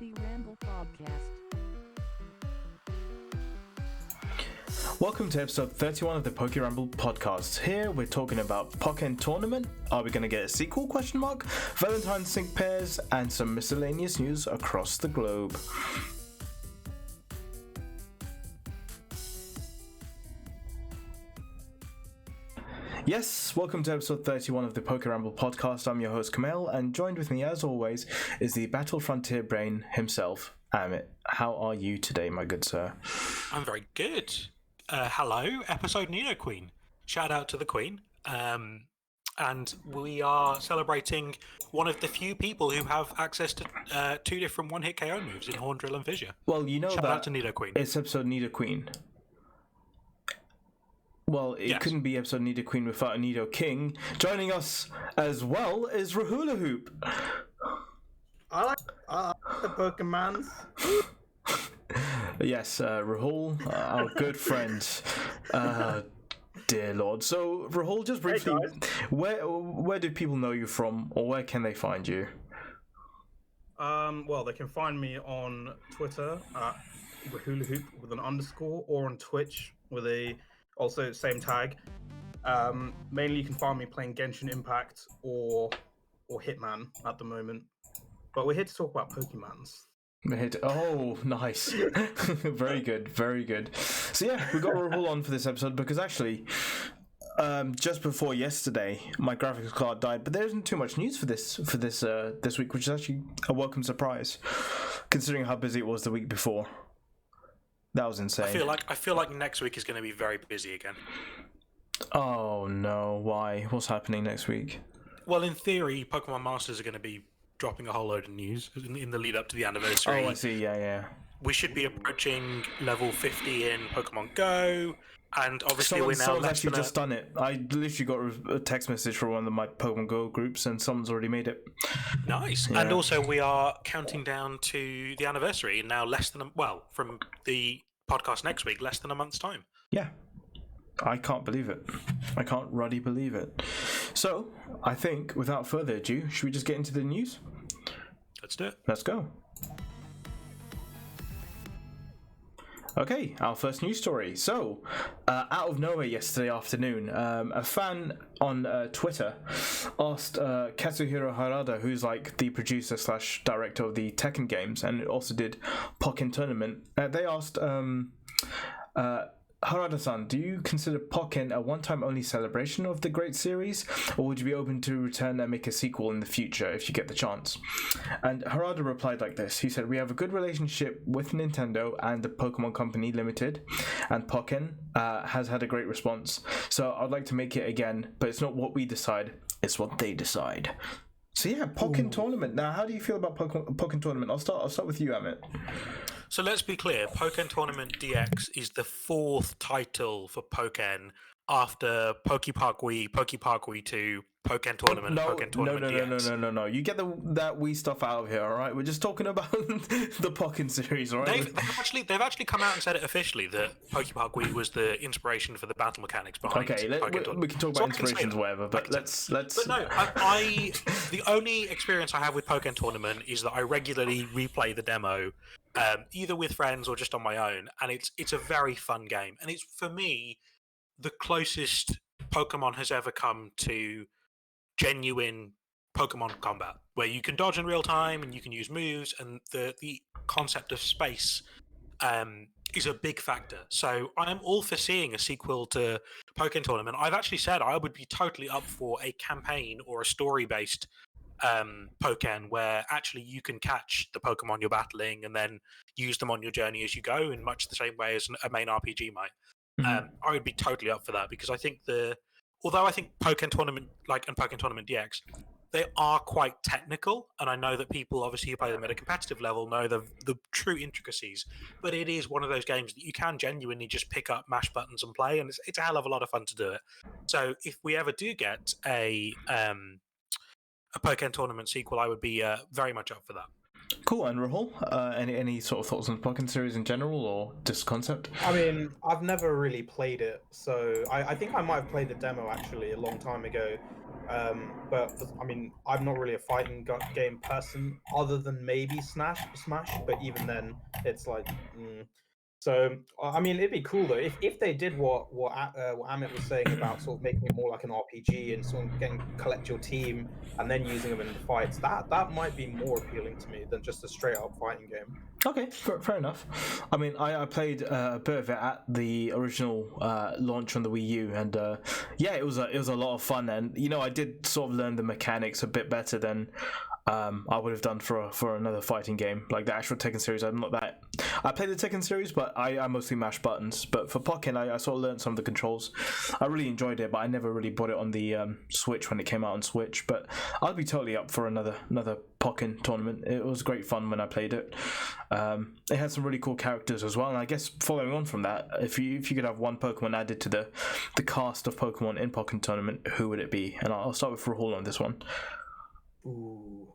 PokeRamble Podcast. Welcome to episode 31 of the PokeRamble Podcast. Here we're talking about Pokken Tournament. Are we going to get a sequel? Valentine's sync pairs and some miscellaneous news across the globe. Yes, welcome to episode 31 of the PokeRamble Podcast. I'm your host Kamal, and joined with me as always is the Battle Frontier brain himself, Amit. How are you today, my good sir? I'm very good. Hello, episode Nido Queen. Shout out to the Queen. And we are celebrating one of the few people who have access to two different one-hit KO moves in Horn Drill and Fissure. Well, you know Shout that out to Nido Queen. It's episode Nido Queen. Well, it couldn't be episode Nido Queen without a Nido King. Joining us as well is Rahula Hoop. I like the Pokemons. Yes, Rahul, our good friend. Dear Lord. So, Rahul, just briefly, where do people know you from, or where can they find you? Well, they can find me on Twitter at Rahula Hoop with an underscore, or on Twitch with a also same tag. Mainly, you can find me playing Genshin Impact or Hitman at the moment. But we're here to talk about Pokemons. Oh, nice. Very good, very good. So yeah, we got Rahul on for this episode because actually, just before yesterday, my graphics card died. But there isn't too much news for this week, which is actually a welcome surprise, considering how busy it was the week before. That was insane. I feel like next week is going to be very busy again. Oh no! Why? What's happening next week? Well, in theory, Pokemon Masters are going to be dropping a whole load of news in the lead up to the anniversary. Oh, I see. Yeah. We should be approaching level 50 in Pokemon Go, and obviously someone's actually just done it. I literally got a text message from one of my Pokemon Go groups, and someone's already made it. Nice. Yeah. And also, we are counting down to the anniversary, and now from the podcast next week, less than a month's time. Yeah. I can't believe it. I can't ruddy believe it. So, I think, without further ado, should we just get into the news? Let's do it. Let's go. Okay, our first news story. So, out of nowhere yesterday afternoon, a fan on Twitter asked Kazuhiro Harada, who's like the producer / director of the Tekken games, and also did Pokken Tournament. They asked, Harada-san, do you consider Pokken a one-time only celebration of the great series, or would you be open to return and make a sequel in the future if you get the chance? And Harada replied like this. He said, "We have a good relationship with Nintendo and the Pokemon Company Limited, and Pokken has had a great response. So I'd like to make it again, but it's not what we decide, it's what they decide." So yeah, Pokken Tournament. Now, how do you feel about Pokken Tournament? I'll start with you, Amit. So let's be clear, Pokken Tournament DX is the fourth title for Pokken after PokePark Wii, PokePark Wii 2, Pokken Tournament, Pokken Tournament DX. No. You get that Wii stuff out of here, all right? We're just talking about the Pokken series, all right? They've actually come out and said it officially that PokePark Wii was the inspiration for the battle mechanics behind Pokken Tournament. We can talk about inspirations, whatever, but let's... But no, the only experience I have with Pokken Tournament is that I regularly replay the demo, either with friends or just on my own, and it's a very fun game. And it's, for me, the closest Pokemon has ever come to genuine Pokemon combat, where you can dodge in real time and you can use moves, and the concept of space is a big factor. So I am all for seeing a sequel to Pokken Tournament. I've actually said I would be totally up for a campaign or a story-based Pokken where actually you can catch the Pokemon you're battling and then use them on your journey as you go, in much the same way as a main RPG might. I would be totally up for that, because I think although I think Pokken Tournament and Pokken Tournament DX, they are quite technical, and I know that people obviously who play them at a competitive level know the true intricacies, but it is one of those games that you can genuinely just pick up, mash buttons and play, and it's a hell of a lot of fun to do it. So if we ever do get a Pokken Tournament sequel, I would be very much up for that. Cool. And Rahul, any sort of thoughts on the Pokken series in general, or just concept? I mean, I've never really played it, so I think I might have played the demo actually a long time ago. But I mean, I'm not really a fighting game person, other than maybe Smash. But even then, it's like. So I mean, it'd be cool though if they did what Amit was saying about sort of making it more like an RPG and sort of collect your team and then using them in the fights. That might be more appealing to me than just a straight up fighting game. Okay, fair enough. I mean, I played a bit of it at the original launch on the Wii U, and yeah, it was a lot of fun. And I did sort of learn the mechanics a bit better than I would have done for another fighting game like the actual Tekken series. I'm not that. I played the Tekken series, but I mostly mash buttons. But for Pokken, I sort of learned some of the controls. I really enjoyed it, but I never really bought it on the Switch when it came out on Switch. But I'd be totally up for another Pokken tournament. It was great fun when I played it. It had some really cool characters as well, and I guess following on from that, if you could have one Pokemon added to the cast of Pokemon in Pokken Tournament, who would it be? And I'll start with Rahul on this one. Ooh,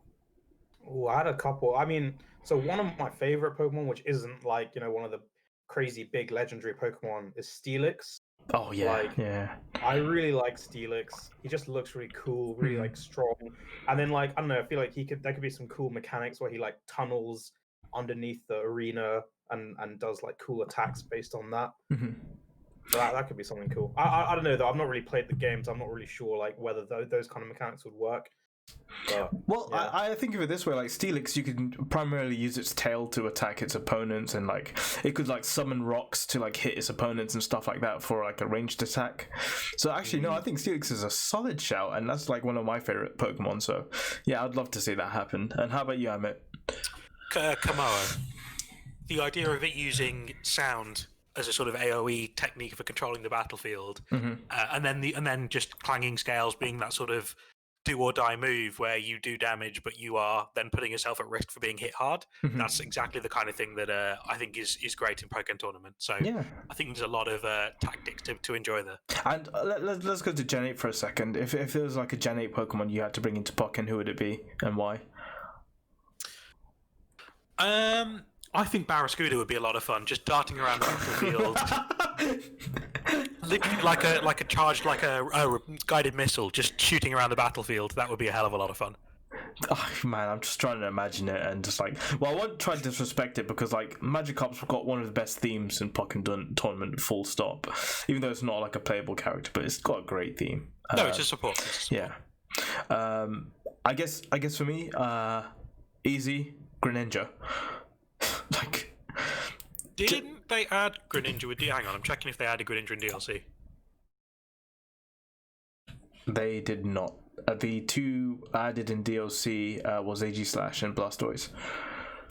I had a couple. I mean, so one of my favorite Pokemon, which isn't like one of the crazy big legendary Pokemon, is Steelix. Oh yeah, yeah. I really like Steelix. He just looks really cool, really like strong. And then I don't know, I feel like there could be some cool mechanics where he like tunnels underneath the arena and does like cool attacks based on that. So that could be something cool. I don't know though. I've not really played the games. I'm not really sure like whether those kind of mechanics would work. But, well, yeah. I think of it this way: like Steelix, you can primarily use its tail to attack its opponents, and like it could like summon rocks to like hit its opponents and stuff like that for like a ranged attack. So actually, no, I think Steelix is a solid shout, and that's like one of my favorite Pokemon. So yeah, I'd love to see that happen. And how about you, Amit? Kamoa. The idea of it using sound as a sort of AoE technique for controlling the battlefield, and then just clanging scales being that sort of do or die move where you do damage, but you are then putting yourself at risk for being hit hard. That's exactly the kind of thing that I think is great in Pokken Tournament. So yeah. I think there's a lot of tactics to enjoy there. And let's go to Gen 8 for a second. If there was like a Gen 8 Pokemon you had to bring into Pokken, who would it be and why? I think Barraskewda would be a lot of fun, just darting around the battlefield. Literally like a charged, like a guided missile, just shooting around the battlefield. That would be a hell of a lot of fun. Oh man, I'm just trying to imagine it and just like, well, I won't try to disrespect it because like Magikarp's got one of the best themes in Pokken Tournament, full stop. Even though it's not like a playable character, but it's got a great theme. No, it's a support. Yeah. I guess for me, easy Greninja. Like, didn't they add Greninja with hang on, I'm checking if they added Greninja in DLC. They did not. The two added in DLC was Aegislash and Blastoise.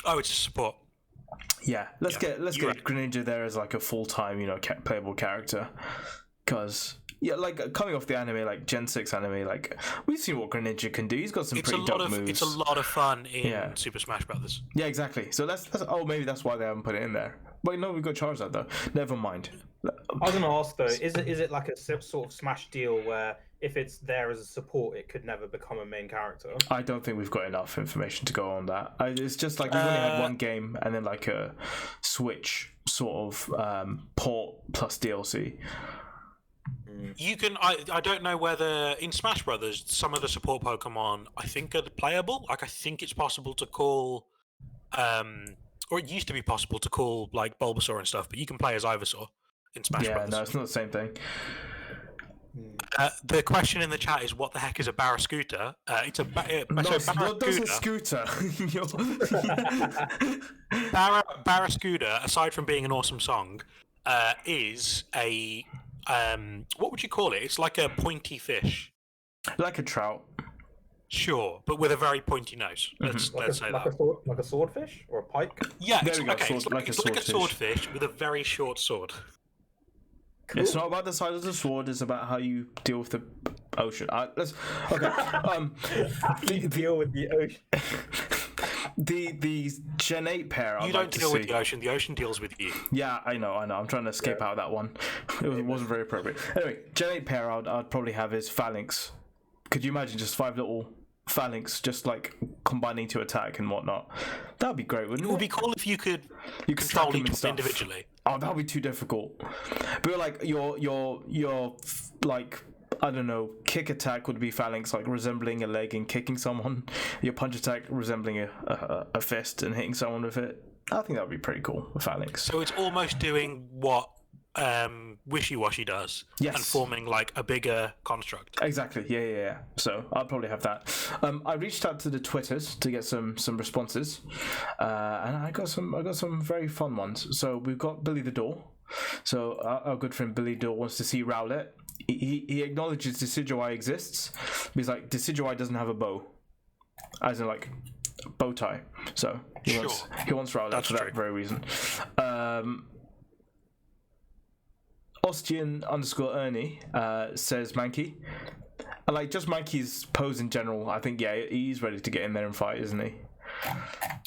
Oh, it's a support. Yeah, let's get Greninja there as like a full-time, playable character. Because yeah, like coming off the anime, like Gen 6 anime, like we've seen what Greninja can do. He's got some pretty dope moves. It's a lot of fun in Super Smash Brothers. Yeah, exactly. So that's maybe that's why they haven't put it in there. Wait, no, we've got Charizard though. Never mind. I was gonna ask though, is it like a sort of Smash deal where if it's there as a support, it could never become a main character? I don't think we've got enough information to go on that. It's just like we've only had one game and then like a Switch sort of port plus DLC. You can. I don't know whether in Smash Brothers some of the support Pokemon I think are playable. Like I think it's possible to call, or it used to be possible to call like Bulbasaur and stuff, but you can play as Ivysaur in Smash Brothers. Yeah, no, it's not the same thing. The question in the chat is, what the heck is a Barraskewda? It's a scooter. Barraskewda, aside from being an awesome song, is a what would you call it? It's like a pointy fish, like a trout. Sure, but with a very pointy nose. Let's say that. Like a swordfish or a pike? Yeah, it's like a swordfish with a very short sword. Cool. It's not about the size of the sword; it's about how you deal with the ocean. Deal with the ocean. The Gen 8 pair. You don't deal with the ocean. The ocean deals with you. Yeah, I know. I'm trying to escape out of that one. It wasn't very appropriate. Anyway, Gen 8 pair I'd probably have is Phalanx. Could you imagine just 5 little Phalanx just like combining to attack and whatnot. That'd be great, wouldn't it? It would be cool if you could control each of them individually. Oh, that'd be too difficult. But like your like, I don't know, kick attack would be Phalanx, like resembling a leg and kicking someone. Your punch attack resembling a fist and hitting someone with it. I think that would be pretty cool with Phalanx. So it's almost doing what Wishy Washy does, yes, and forming like a bigger construct. Exactly. Yeah. So I'll probably have that. I reached out to the Twitters to get some responses, and I got some very fun ones. So we've got Billy the Door. So our good friend Billy Door wants to see Rowlet. He acknowledges Decidueye exists, but he's like, Decidueye doesn't have a bow, as in like bow tie. So he wants Rowlet for that very reason. Ostian_Ernie says Mankey. And like just Mankey's pose in general, I think he's ready to get in there and fight, isn't he?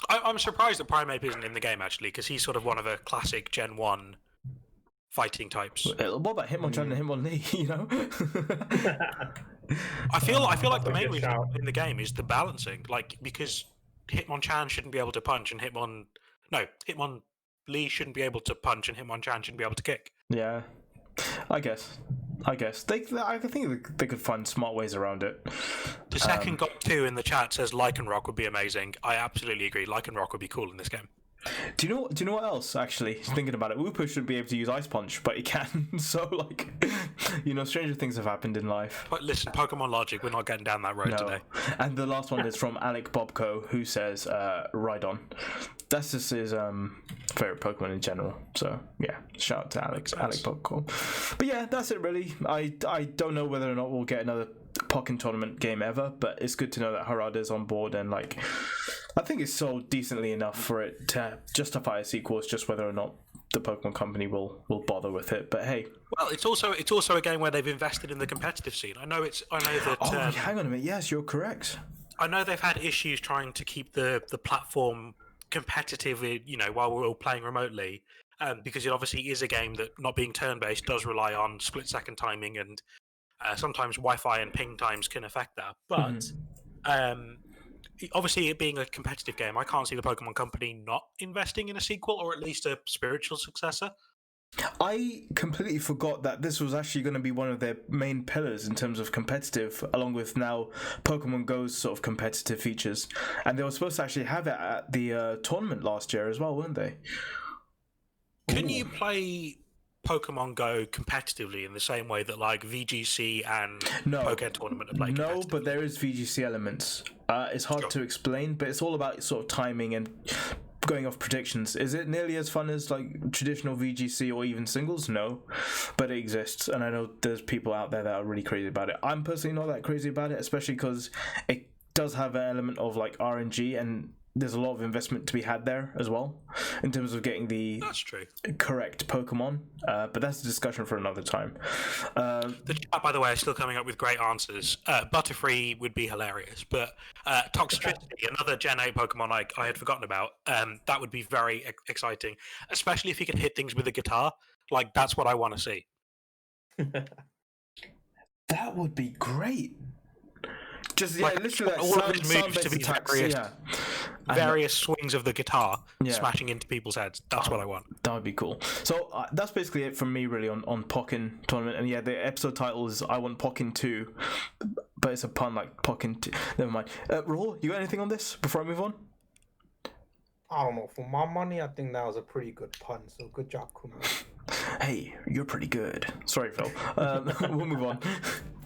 I'm surprised that Primeape isn't in the game actually, because he's sort of one of the classic Gen 1 fighting types. What about Hitmonchan and Hitmonlee, you know? I feel like the main reason in the game is the balancing, like because Hitmonchan shouldn't be able to punch and Hitmonlee shouldn't be able to punch and Hitmonchan shouldn't be able to kick. Yeah. I guess I think they could find smart ways around it. The second got 2 in the chat says Lycanroc would be amazing. I absolutely agree. Lycanroc would be cool in this game. Do you know what else? Actually, thinking about it, Wooper should be able to use Ice Punch, but he can. So like, stranger things have happened in life. But listen, Pokemon logic, we're not getting down that road today. And the last one is from Alec Bobco, who says Rhydon. That's just his favorite Pokemon in general. So yeah, shout out to Alec Bobco. But yeah, that's it really. I don't know whether or not we'll get another Pokken Tournament game ever, but it's good to know that Harada's on board, and like, I think it's sold decently enough for it to justify a sequel. It's just whether or not the Pokemon Company will bother with it. But hey, well, it's also a game where they've invested in the competitive scene. I know that. Oh, hang on a minute. Yes, you're correct. I know they've had issues trying to keep the platform competitive, while we're all playing remotely, because it obviously is a game that, not being turn-based, does rely on split-second timing, and sometimes Wi-Fi and ping times can affect that. But obviously, it being a competitive game, I can't see the Pokemon Company not investing in a sequel, or at least a spiritual successor. I completely forgot that this was actually going to be one of their main pillars in terms of competitive, along with now Pokemon Go's sort of competitive features. And they were supposed to actually have it at the tournament last year as well, weren't they? Can you play Pokemon Go competitively in the same way that like VGC and Pokken Tournament are played? No, but there is VGC elements. It's hard to explain, but it's all about sort of timing and going off predictions. Is it nearly as fun as like traditional VGC or even singles? No, but it exists, and I know there's people out there that are really crazy about it. I'm personally not that crazy about it, especially because it does have an element of like RNG, and there's a lot of investment to be had there as well in terms of getting the correct Pokemon. But that's a discussion for another time. The chat, by the way, is still coming up with great answers. Butterfree would be hilarious, but Toxtricity, another Gen 8 Pokemon I had forgotten about, that would be very exciting, especially if you could hit things with a guitar. Like, that's what I want to see. That would be great. Just literally all of his moves to be various swings of the guitar smashing into people's heads. That's what I want. That would be cool. So that's basically it from me really on Pokken Tournament. And yeah, the episode title is I Want Pokken 2, but it's a pun like Pokken 2. Never mind. Rahul, you got anything on this before I move on? I don't know. For my money, I think that was a pretty good pun. So good job, Kuma. Hey, you're pretty good. Sorry, Phil. We'll move on.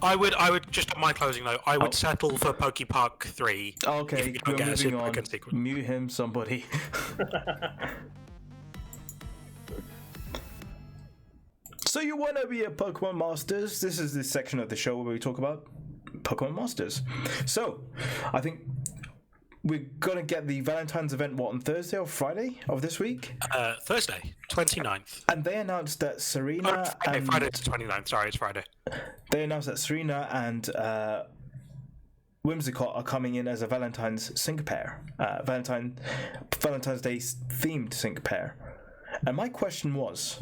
I would just on my closing note, I would settle for PokePark 3. Okay, we're moving on. Mute him, somebody. So you want to be a Pokemon Masters? This is the section of the show where we talk about Pokemon Masters. So, I think we're going to get the Valentine's event, on Thursday or Friday of this week? Thursday, 29th. And they announced that Serena Friday the 29th. Sorry, it's Friday. They announced that Serena and Whimsicott are coming in as a Valentine's sync pair. Valentine's Day themed sync pair. And my question was,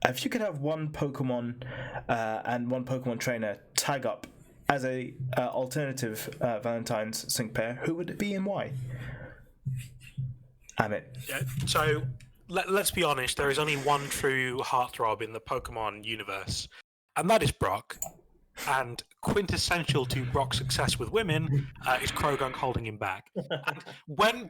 if you could have one Pokemon and one Pokemon trainer tag up as a alternative Valentine's sync pair, who would it be and why? Amit. Yeah, so let's be honest, there is only one true heartthrob in the Pokemon universe, and that is Brock. And quintessential to Brock's success with women is Krogunk holding him back. And when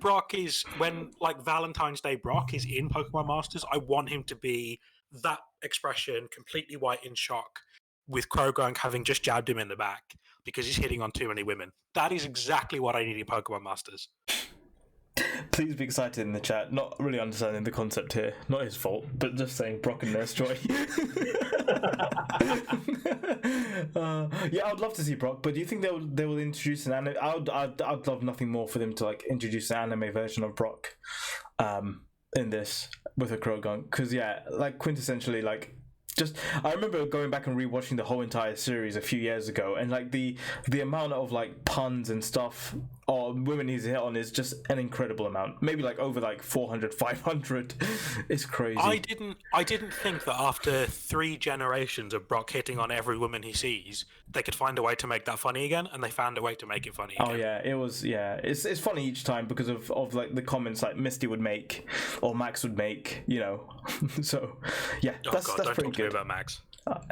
Valentine's Day Brock is in Pokemon Masters, I want him to be that expression, completely white in shock, with Krogunk having just jabbed him in the back because he's hitting on too many women. That is exactly what I need in Pokemon Masters. Please be excited in the chat. Not really understanding the concept here. Not his fault, but just saying Brock and Nurse Joy. Yeah, I'd love to see Brock, but do you think they will introduce an anime? I'd love nothing more for them to like introduce an anime version of Brock, in this with a Krogunk, because yeah, like quintessentially like. Just, I remember going back and rewatching the whole entire series a few years ago, and like the amount of like puns and stuff or women he's hit on is just an incredible amount. Maybe like over like 400, 500. It's crazy. I didn't think that after 3 generations of Brock hitting on every woman he sees, they could find a way to make that funny again, and they found a way to make it funny again. Oh yeah, it was, yeah. It's funny each time because of like the comments like Misty would make or Max would make, you know. So yeah, that's pretty good. About Max.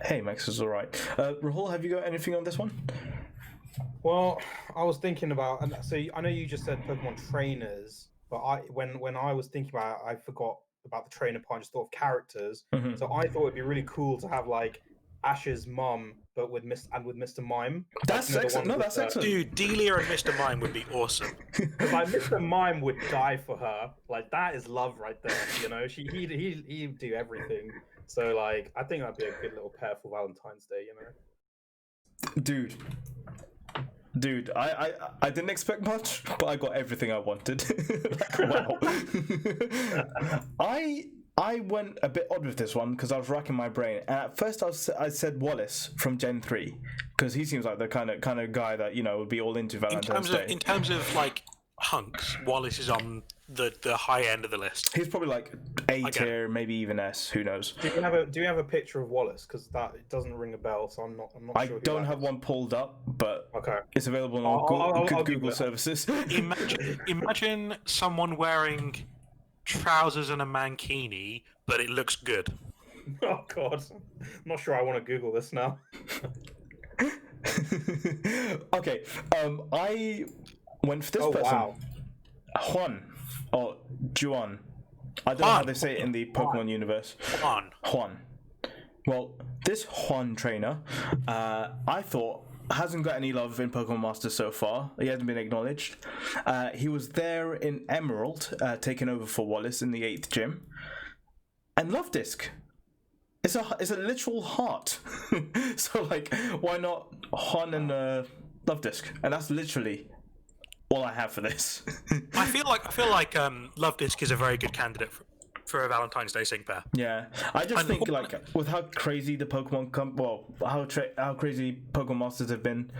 Hey, Max is all right. Rahul, have you got anything on this one? Well, I was thinking about, and so I know you just said Pokemon trainers, but when I was thinking about it, I forgot about the trainer part. I just thought of characters. Mm-hmm. So I thought it'd be really cool to have like Ash's mum, but with Mr. Mime. That's excellent. No, that's excellent. Dude, Delia and Mr. Mime would be awesome. Like Mr. Mime would die for her. Like that is love right there. You know, he'd do everything. So like, I think that'd be a good little pair for Valentine's Day. You know. Dude, I didn't expect much, but I got everything I wanted. Wow. I went a bit odd with this one because I was racking my brain, and at first I said Wallace from Gen 3 because he seems like the kind of guy that, you know, would be all into Valentine's Day. In terms of like hunks, Wallace is on the high end of the list. He's probably like A tier, maybe even S. Who knows? Do you have a picture of Wallace? Because that it doesn't ring a bell, so I'm not sure. I don't have one pulled up, but okay, it's available on all I'll Google services. Imagine someone wearing trousers and a mankini, but it looks good. Oh God, I'm not sure I want to Google this now. Okay, I went for this person. Wow. Juan or Juan. I don't know how they say it in the Pokemon universe. Juan. Well, this Juan trainer, I thought hasn't got any love in Pokemon Masters so far. He hasn't been acknowledged. He was there in Emerald, taking over for Wallace in the 8th gym. And Love Disc. It's a literal heart. So like, why not Juan and Love Disc? And that's literally all I have for this. I feel like Love Disc is a very good candidate for a Valentine's Day sync pair. Yeah, I just think like with how crazy the Pokemon how crazy Pokemon Masters have been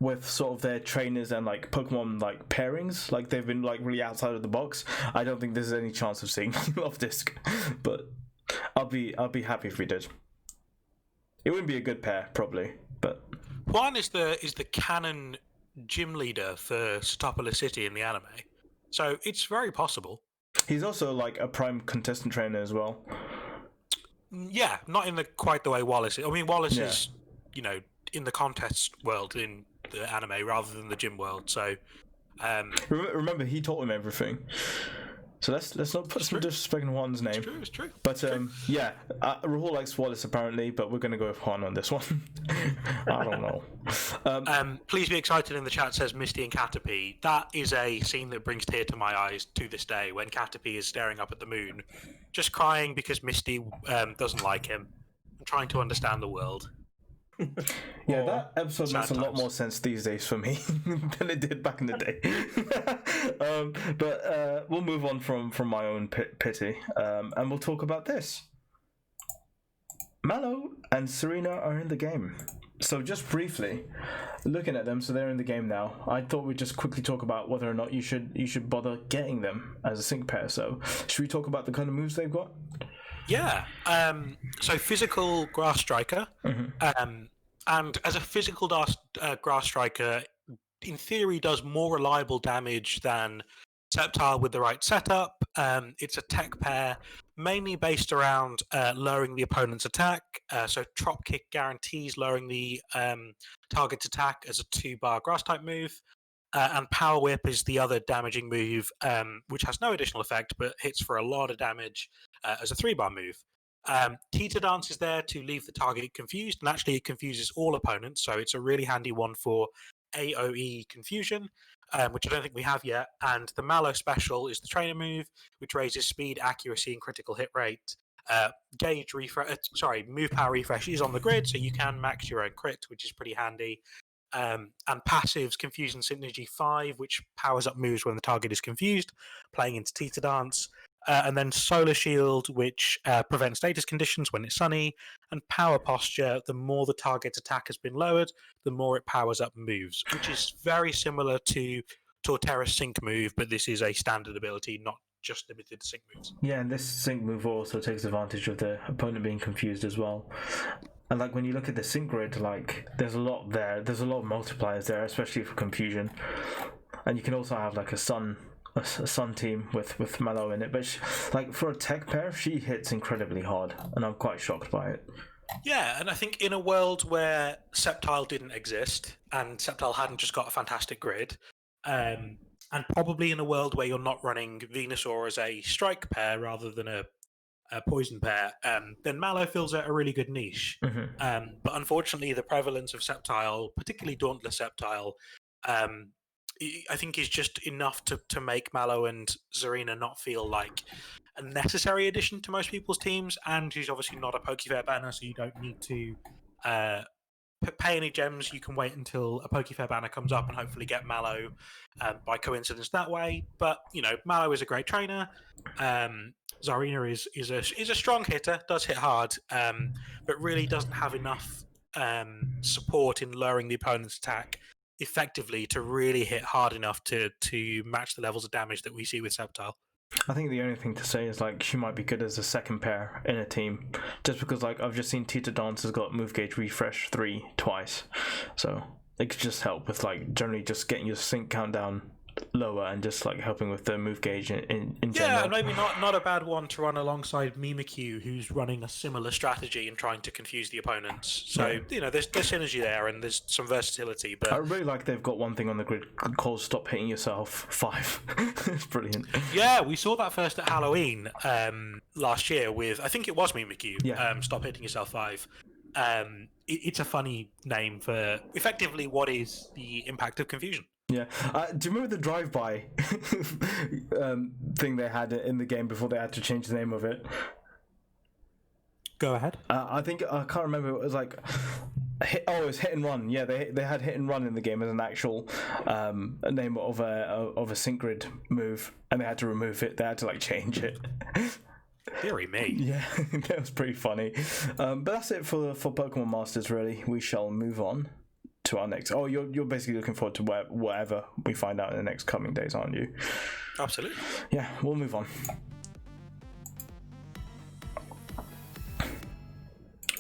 with sort of their trainers and like Pokemon like pairings, like they've been like really outside of the box. I don't think there's any chance of seeing Love Disc, but I'll be happy if we did. It wouldn't be a good pair probably, but Juan is the canon gym leader for Satopolis City in the anime, so it's very possible. He's also like a prime contestant trainer as well. Yeah, not in quite the way Wallace is. I mean, Wallace is, you know, in the contest world in the anime rather than the gym world. So, remember he taught him everything. So let's not put some disrespect in Juan's name. It's true. But yeah, Rahul likes Wallace apparently, but we're gonna go with Juan on this one. I don't know. Please be excited in the chat, says Misty and Caterpie. That is a scene that brings tear to my eyes to this day when Caterpie is staring up at the moon, just crying because Misty doesn't like him, and trying to understand the world. Yeah, that episode makes a lot more sense these days for me than it did back in the day. But we'll move on from my own pity, and we'll talk about this. Mallow and Serena are in the game. So just briefly, looking at them, so they're in the game now. I thought we'd just quickly talk about whether or not you should bother getting them as a sync pair. So should we talk about the kind of moves they've got? Yeah. So physical Grass Striker. Mm-hmm. and as a physical grass striker, in theory, does more reliable damage than Sceptile with the right setup. It's a tech pair, mainly based around lowering the opponent's attack. So Trop Kick guarantees lowering the target's attack as a 2-bar grass type move. And Power Whip is the other damaging move, which has no additional effect, but hits for a lot of damage as a 3-bar move. Teeter Dance is there to leave the target confused, and actually it confuses all opponents, so it's a really handy one for AoE confusion, which I don't think we have yet. And the Mallow special is the trainer move, which raises speed, accuracy, and critical hit rate. Move power refresh is on the grid, so you can max your own crit, which is pretty handy. And passives Confusion Synergy 5, which powers up moves when the target is confused, playing into Teeter Dance. And then Solar Shield, which prevents status conditions when it's sunny. And Power Posture, the more the target's attack has been lowered, the more it powers up moves, which is very similar to Torterra's Sync move, but this is a standard ability, not just limited to Sync moves. Yeah, and this Sync move also takes advantage of the opponent being confused as well. And like when you look at the Sync grid, like there's a lot there. There's a lot of multipliers there, especially for confusion. And you can also have like a sun team with Mallow in it, but like for a tech pair, she hits incredibly hard, and I'm quite shocked by it. Yeah, and I think in a world where Sceptile didn't exist and Sceptile hadn't just got a fantastic grid, and probably in a world where you're not running Venusaur as a strike pair rather than a poison pair, then Mallow fills out a really good niche. Mm-hmm. But unfortunately, the prevalence of Sceptile, particularly Dauntless Sceptile, I think is just enough to make Mallow and Zarina not feel like a necessary addition to most people's teams, and she's obviously not a Pokefair banner, so you don't need to pay any gems. You can wait until a Pokefair banner comes up and hopefully get Mallow by coincidence that way. But, you know, Mallow is a great trainer. Zarina is a strong hitter, does hit hard, but really doesn't have enough support in lowering the opponent's attack effectively to really hit hard enough to match the levels of damage that we see with Sceptile. I think the only thing to say is like she might be good as a second pair in a team, just because like I've just seen Teeter Dance has got move gauge refresh 3 twice, so it could just help with like generally just getting your sync count down lower and just like helping with the move gauge in general. Yeah, maybe not a bad one to run alongside Mimikyu, who's running a similar strategy and trying to confuse the opponents. So yeah. You know, there's synergy there and there's some versatility. But I really like they've got one thing on the grid called "Stop Hitting Yourself" 5. It's brilliant. Yeah, we saw that first at Halloween last year with, I think it was Mimikyu. Yeah. Stop Hitting Yourself 5. It's a funny name for effectively what is the impact of confusion. Yeah. Do you remember the drive-by thing they had in the game before they had to change the name of it? Go ahead. I think I can't remember. It was like it was Hit and Run. Yeah, they had Hit and Run in the game as an actual name of a sync grid move, and they had to remove it. They had to like change it. Deary me. Yeah, that was pretty funny. But that's it for Pokemon Masters. Really, we shall move on to our next. Oh, you're basically looking forward to whatever we find out in the next coming days, aren't you? Absolutely. Yeah, we'll move on.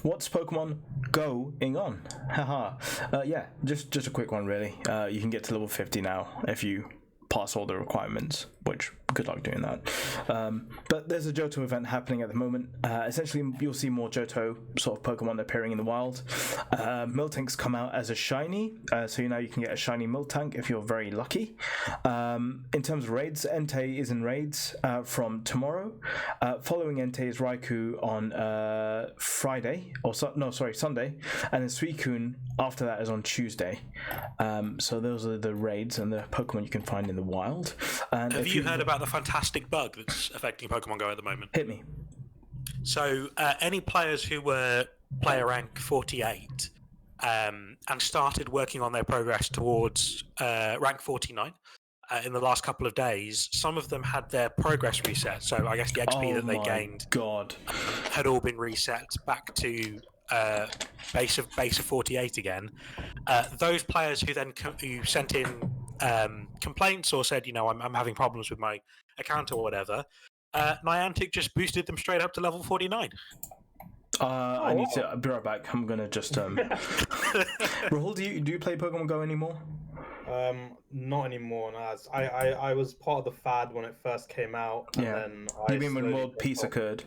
What's Pokemon going on? Haha. Yeah, just a quick one, really. You can get to level 50 now if you pass all the requirements, which good luck doing that. But there's a Johto event happening at the moment. Essentially, you'll see more Johto sort of Pokemon appearing in the wild. Miltanks come out as a shiny, so now you can get a shiny Miltank if you're very lucky. In terms of raids, Entei is in raids from tomorrow. Following Entei is Raikou on Sunday, and then Suicune after that is on Tuesday. So those are the raids and the Pokemon you can find in the wild. And have you heard about the fantastic bug that's affecting Pokemon Go at the moment? Hit me. So any players who were player rank 48 and started working on their progress towards rank 49 in the last couple of days, some of them had their progress reset. So I guess the XP that they gained had all been reset back to base of 48 again. Those players who sent in complaints or said, I'm having problems with my account or whatever, Niantic just boosted them straight up to level 49. I need to be right back. I'm gonna just Rahul, do you play Pokemon Go anymore? Not anymore. No, I was part of the fad when it first came out, and then you mean when World Peace occurred?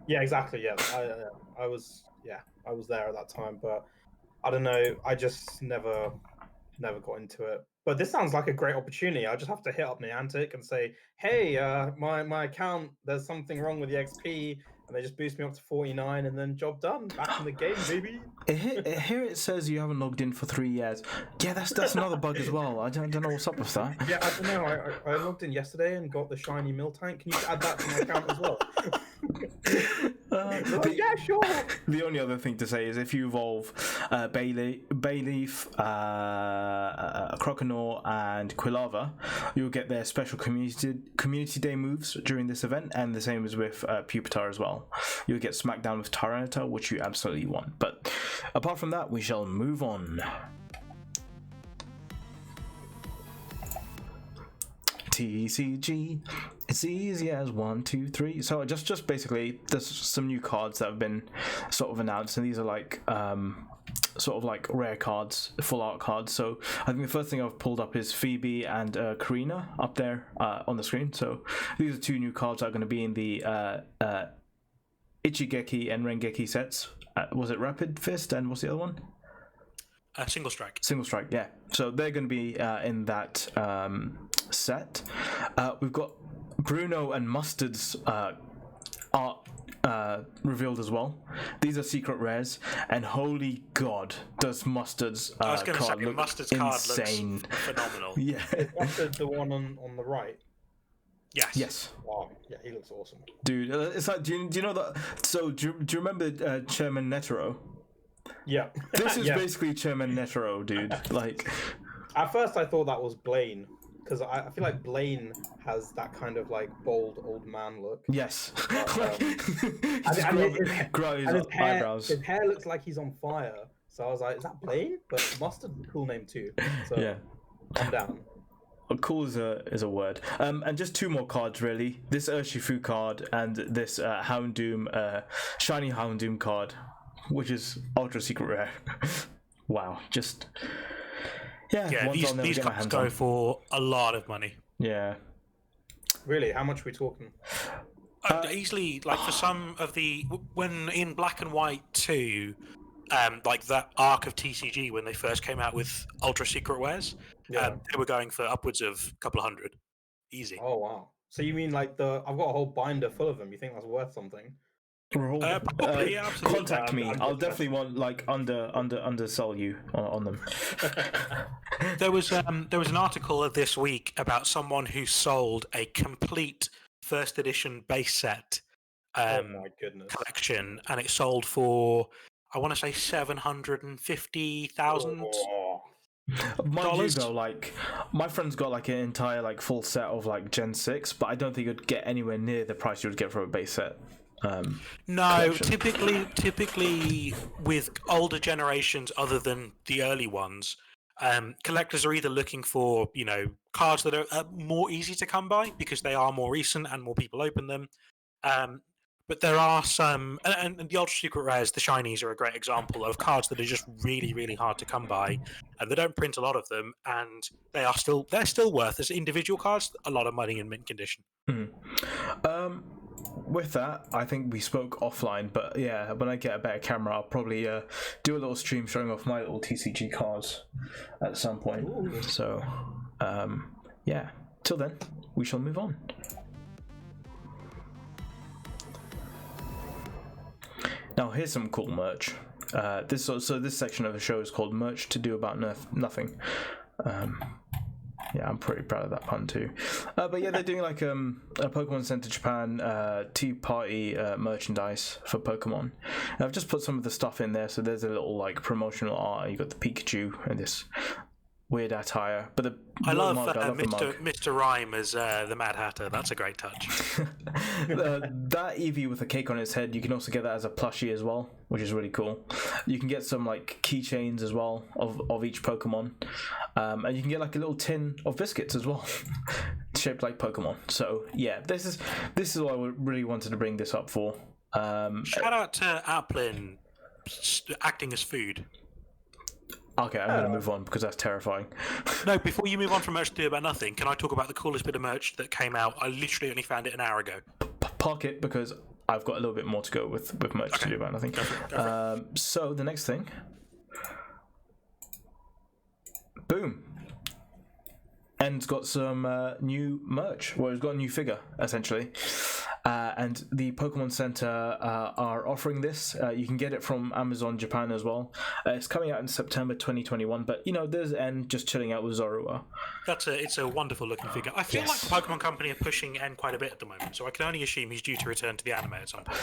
Yeah, exactly. Yeah, I was there at that time, but I don't know. I just never got into it. But this sounds like a great opportunity. I just have to hit up Niantic and say, "Hey, my account, there's something wrong with the XP." And they just boost me up to 49, and then job done. Back in the game, baby. Here it says you haven't logged in for 3 years. Yeah, that's another bug as well. I don't know what's up with that. Yeah, I don't know. I logged in yesterday and got the shiny Miltank. Can you add that to my account as well? Yeah, sure. The only other thing to say is if you evolve Bayleaf, Croconaw, and Quilava, you'll get their special community day moves during this event, and the same as with Pupitar as well. You'll get smacked down with Tyranitar, which you absolutely want. But apart from that, we shall move on. TCG, it's easy as 1, 2, 3. So just basically, there's some new cards that have been sort of announced, and these are like sort of like rare cards, full art cards. So I think the first thing I've pulled up is Phoebe and Karina up there on the screen. So these are 2 new cards that are going to be in the Ichigeki and Rengeki sets. Was it Rapid Fist and what's the other one? Single Strike. Single Strike, yeah. So they're going to be in that set. We've got Bruno and Mustard's art revealed as well. These are secret rares, and holy god, does Mustard's card look Mustard's insane. Card looks phenomenal. Yeah. Is Mustard the one on the right? Yes. Wow. Yeah, he looks awesome. Dude, it's like, do you know that? So do you remember Chairman Netero? Yeah. This is basically Chairman Netero, dude. Like, at first I thought that was Blaine, because I feel like Blaine has that kind of like bold old man look. yes. His eyebrows. His hair looks like he's on fire. So I was like, is that Blaine? But Mustard, cool name too. So Yeah. I'm down. Cool is a word. And just 2 more cards really. This Urshifu card and this Houndoom, shiny Houndoom card, which is ultra secret rare. Wow, just these cards go for a lot of money. Yeah. Really? How much are we talking? Easily, like for some of the when in Black and White 2, like that arc of TCG when they first came out with ultra secret wares, they were going for upwards of a couple of hundred, easy. Oh wow! So you mean like I've got a whole binder full of them? You think that's worth something? Probably, yeah, absolutely. Contact me. I'll definitely want like undersell you on them. There was an article this week about someone who sold a complete first edition base set Oh my goodness! collection, and it sold for, I want to say, $750,000. Mind you though, like my friend's got like an entire like full set of like Gen 6, but I don't think you'd get anywhere near the price you would get for a base set. No, typically with older generations other than the early ones, collectors are either looking for, cards that are more easy to come by because they are more recent and more people open them. But there are some, and the ultra secret rares, the shinies, are a great example of cards that are just really, really hard to come by, and they don't print a lot of them, and they're still worth, as individual cards, a lot of money in mint condition. With that, I think we spoke offline, but yeah, when I get a better camera, I'll probably do a little stream showing off my little TCG cards at some point. Ooh. So, yeah. Till then, we shall move on. Now, here's some cool merch. This section of the show is called Merch to Do About Nothing. Yeah, I'm pretty proud of that pun too. But yeah, they're doing like a Pokemon Center Japan Tea Party merchandise for Pokemon. And I've just put some of the stuff in there, so there's a little like promotional art. You got the Pikachu and this weird attire, but I love Mr. Rhyme as the Mad Hatter. That's a great touch. That Eevee with a cake on its head, you can also get that as a plushie as well, which is really cool. You can get some like keychains as well of each Pokemon, and you can get like a little tin of biscuits as well, shaped like Pokemon. So yeah, this is what I really wanted to bring this up for. Shout out to Applin acting as food. Okay, I'm going to move on because that's terrifying. No, before you move on from merch to do about nothing, can I talk about the coolest bit of merch that came out? I literally only found it an hour ago. Park it because I've got a little bit more to go with merch to do about nothing. Go for it. So the next thing, boom. En's got some new merch. Well, he's got a new figure, essentially. And the Pokemon Center are offering this. You can get it from Amazon Japan as well. It's coming out in September 2021. But, there's En just chilling out with Zorua. It's a wonderful looking figure. I feel like the Pokemon Company are pushing En quite a bit at the moment, so I can only assume he's due to return to the anime at some point.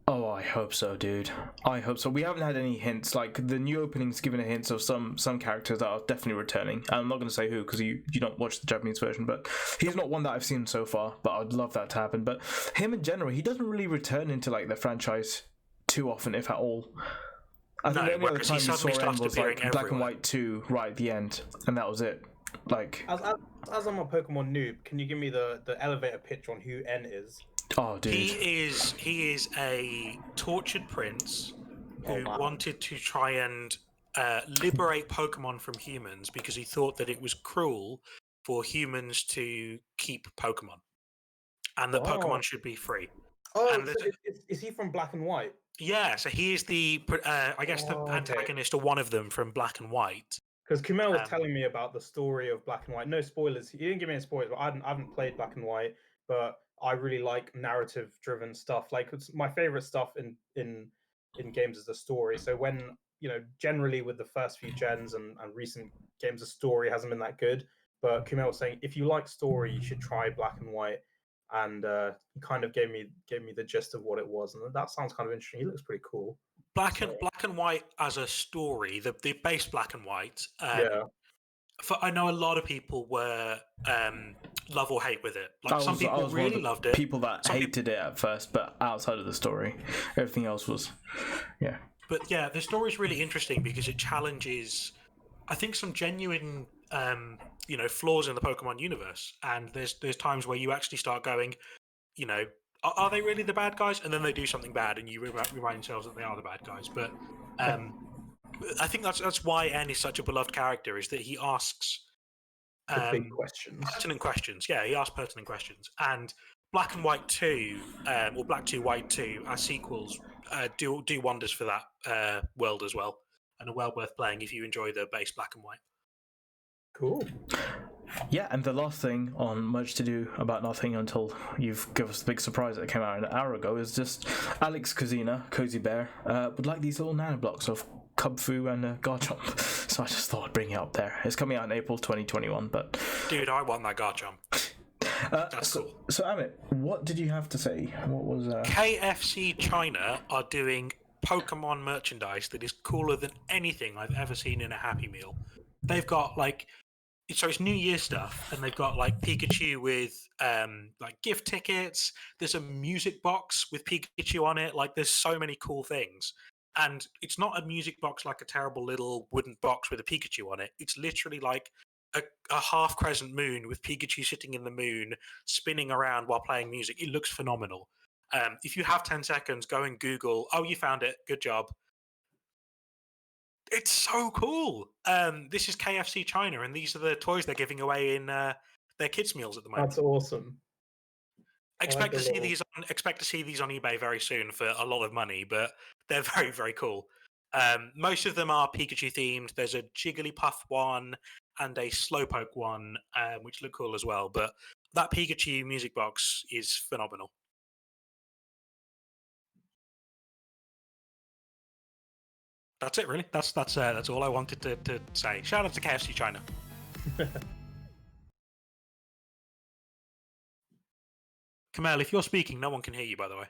Oh, I hope so, dude. I hope so. We haven't had any hints. Like, the new opening's given a hint of some characters that are definitely returning. I'm not going to say who, because you don't watch the Japanese version, but he's not one that I've seen so far, but I'd love that to happen. But him in general, he doesn't really return into, like, the franchise too often, if at all. I think the only other time we saw him was, like, Black and White 2 right at the end, and that was it. Like, as I'm a Pokemon noob, can you give me the elevator pitch on who En is? Oh, dude. He is a tortured prince who wanted to try and liberate Pokemon from humans because he thought that it was cruel for humans to keep Pokemon, and that Pokemon should be free. Oh, so is he from Black and White? Yeah, so he is the the antagonist or one of them from Black and White. Because Kumail was telling me about the story of Black and White. No spoilers. He didn't give me any spoilers, but I haven't played Black and White. But I really like narrative-driven stuff. Like, it's my favorite stuff in games is the story. So when generally with the first few gens and recent games, the story hasn't been that good. But Kumail was saying if you like story, you should try Black and White. And he kind of gave me the gist of what it was, and that sounds kind of interesting. He looks pretty cool. Black and White as a story, the base Black and White. I know a lot of people were love or hate with it. Like some people really loved it. People that hated it at first, but outside of the story, everything else was, yeah. But yeah, the story is really interesting because it challenges, I think, some genuine, flaws in the Pokemon universe. And there's times where you actually start going, are they really the bad guys? And then they do something bad, and you remind yourselves that they are the bad guys. But I think that's why En is such a beloved character, is that he asks big questions. Pertinent questions. Yeah, he asks pertinent questions. And Black and White 2, or Black 2, White 2, as sequels, do wonders for that world as well, and are well worth playing if you enjoy the base Black and White. Cool. Yeah, and the last thing on Much to Do About Nothing until you've given us the big surprise that came out an hour ago is just Alex Kazina, Cozy Bear, would like these little nano blocks of Cubfu and Garchomp. So I just thought I'd bring it up there. It's coming out in April 2021, but... Dude, I want that Garchomp. That's cool. So Amit, what did you have to say? What was... KFC China are doing Pokemon merchandise that is cooler than anything I've ever seen in a Happy Meal. They've got, so it's New Year stuff, and they've got Pikachu with gift tickets. There's a music box with Pikachu on it. There's so many cool things, and it's not a music box like a terrible little wooden box with a Pikachu on it. It's literally a half crescent moon with Pikachu sitting in the moon, spinning around while playing music. It looks phenomenal. If you have 10 seconds, go and Google. Oh, you found it. Good job. It's so cool. This is KFC China, and these are the toys they're giving away in their kids' meals at the moment. That's awesome. Expect to see these on eBay very soon for a lot of money, but they're very, very cool. Most of them are Pikachu themed. There's a Jigglypuff one and a Slowpoke one, which look cool as well. But that Pikachu music box is phenomenal. That's it, really. That's all I wanted to say. Shout out to KFC China. Kamal, if you're speaking, no one can hear you, by the way.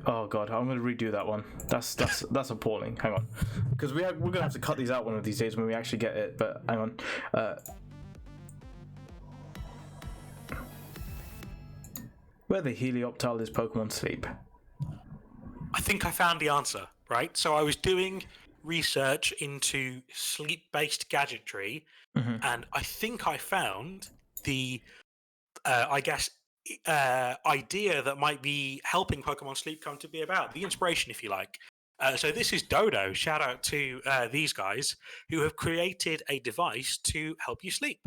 Oh god, I'm going to redo that one. That's appalling. Hang on, because we're going to have to cut these out one of these days when we actually get it. But hang on. Where the Helioptile is Pokemon sleep? I think I found the answer, right? So I was doing research into sleep-based gadgetry, and I think I found the, idea that might be helping Pokemon Sleep come to be about, the inspiration, if you like. So this is Dodo. Shout out to these guys who have created a device to help you sleep.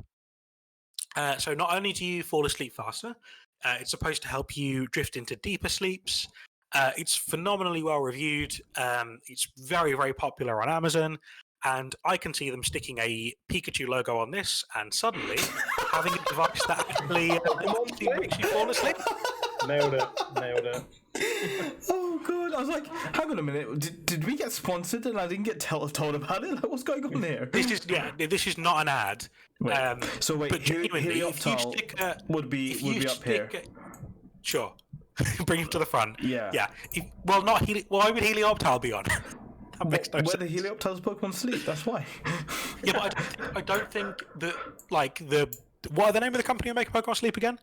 So not only do you fall asleep faster, it's supposed to help you drift into deeper sleeps. It's phenomenally well reviewed. It's very, very popular on Amazon. And I can see them sticking a Pikachu logo on this and suddenly having a device that actually makes you fall asleep. Nailed it. Oh god, I was like, hang on a minute, did we get sponsored and I didn't get told about it? Like, what's going on here? This is not an ad. So wait, but genuinely, Helioptile would be up here. Sure. Bring him to the front. Yeah. Why would Helioptile be on? That makes no Where sense. the Helioptile's Pokemon sleep, that's why. Yeah, but I don't think that, like, what are the name of the company who make Pokemon Sleep again?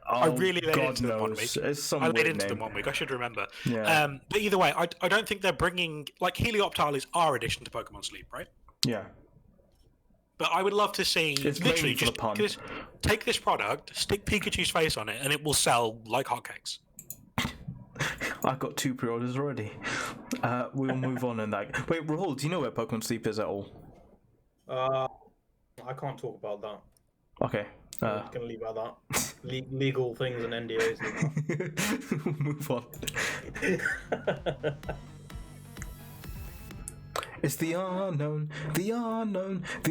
I really laid into them one week. It's some I laid weird into them name. 1 week. I should remember. Yeah. But either way, I don't think they're bringing, like, Helioptile is our addition to Pokemon Sleep, right? Yeah. But I would love to see, It's literally, mainly for the just take this product, stick Pikachu's face on it, and it will sell like hotcakes. I've got 2 pre-orders already. We'll move on in that. Wait, Rahul, do you know where Pokemon Sleep is at all? I can't talk about that. Okay. I'm just gonna leave it at that. Legal things and NDAs. We'll move on. It's the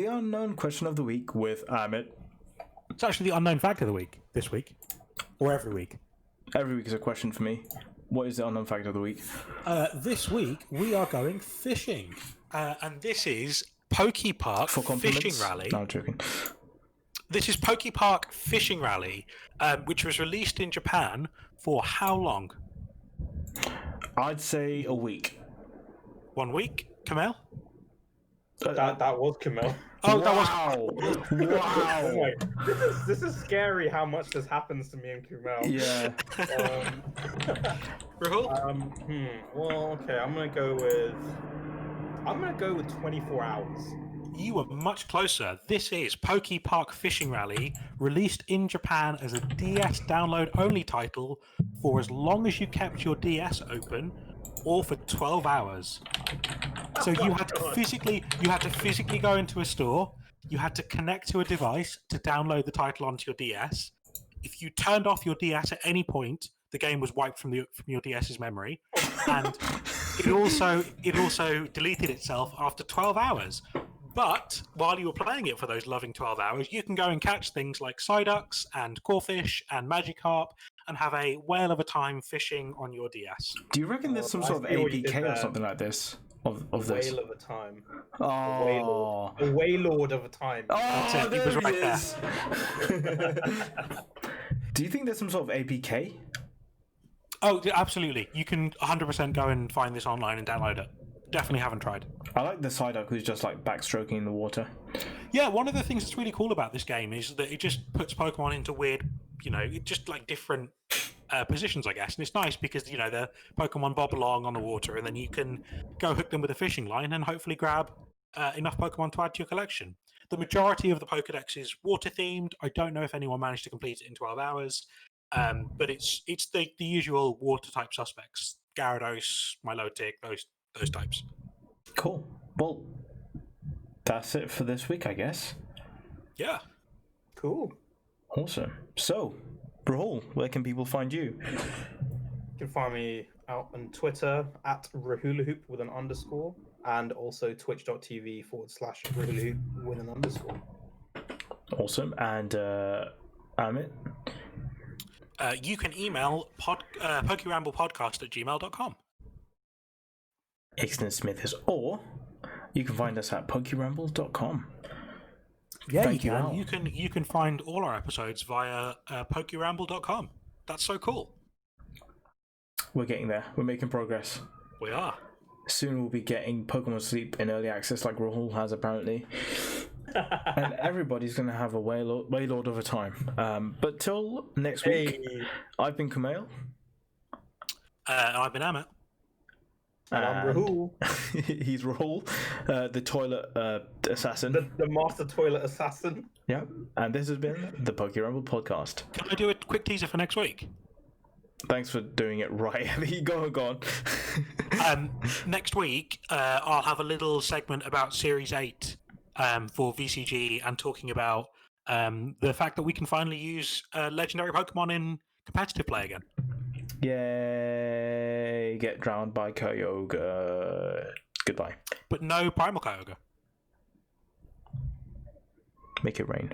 unknown question of the week with Amit. It's actually the unknown fact of the week this week, or every week. Every week is a question for me. What is the unknown fact of the week? This week we are going fishing. And this is PokePark For compliments? Fishing Rally. No, I'm joking. This is PokePark Fishing Rally, which was released in Japan for how long? I'd say a week. 1 week, Kamel? That was Camille. Oh, that was. Wow. Oh my, this is scary how much this happens to me and Kumel. Yeah. Rahul? Well, okay, I'm gonna go with 24 hours. You were much closer. This is PokePark Fishing Rally, released in Japan as a DS download only title for as long as you kept your DS open, or for 12 hours. So you had to physically go into a store. You had to connect to a device to download the title onto your DS. If you turned off your DS at any point, the game was wiped from your DS's memory, and it also deleted itself after 12 hours. But while you were playing it for those loving 12 hours, you can go and catch things like Psyducks and Corfish and Magikarp and have a whale of a time fishing on your DS. Do you reckon there's some sort of I see what you did APK or there. something like this? Of this? Whale of a time. Oh. A Waylord of a time. Oh, That's it. He there was he right there. is. Do you think there's some sort of APK? Oh, absolutely. You can 100% go and find this online and download it. Definitely haven't tried. I like the Psyduck who's just like backstroking in the water. Yeah, one of the things that's really cool about this game is that it just puts Pokemon into weird, just like different positions, I guess. And it's nice because, the Pokemon bob along on the water and then you can go hook them with a fishing line and hopefully grab enough Pokemon to add to your collection. The majority of the Pokedex is water themed. I don't know if anyone managed to complete it in 12 hours, but it's the usual water type suspects: Gyarados, Milotic, those types. Cool. Well, that's it for this week, I guess. Yeah. Cool. Awesome. So, Rahul, where can people find you? You can find me out on Twitter at Rahulahoop with an underscore, and also twitch.tv/Rahulahoop with an underscore. Awesome. And Amit? You can email PokeRamble Podcast at gmail.com. Ixton Smith is, or you can find us at PokeRamble.com. Yeah, Thank you you, can. Al. You can find all our episodes via PokeRamble.com. That's so cool. We're getting there. We're making progress. We are. Soon we'll be getting Pokemon Sleep in early access like Rahul has apparently. And everybody's going to have a waylord of a time. But till next week, I've been Kumail. And I've been Amit. And I'm Rahul, He's Rahul, the toilet assassin. the master toilet assassin. Yeah, and this has been the PokeRamble Podcast. Can I do a quick teaser for next week? Thanks for doing it right. Go on. Next week, I'll have a little segment about Series 8 for VCG and talking about the fact that we can finally use legendary Pokemon in competitive play again. Yay! Get drowned by Kyogre. Goodbye. But no Primal Kyogre. Make it rain.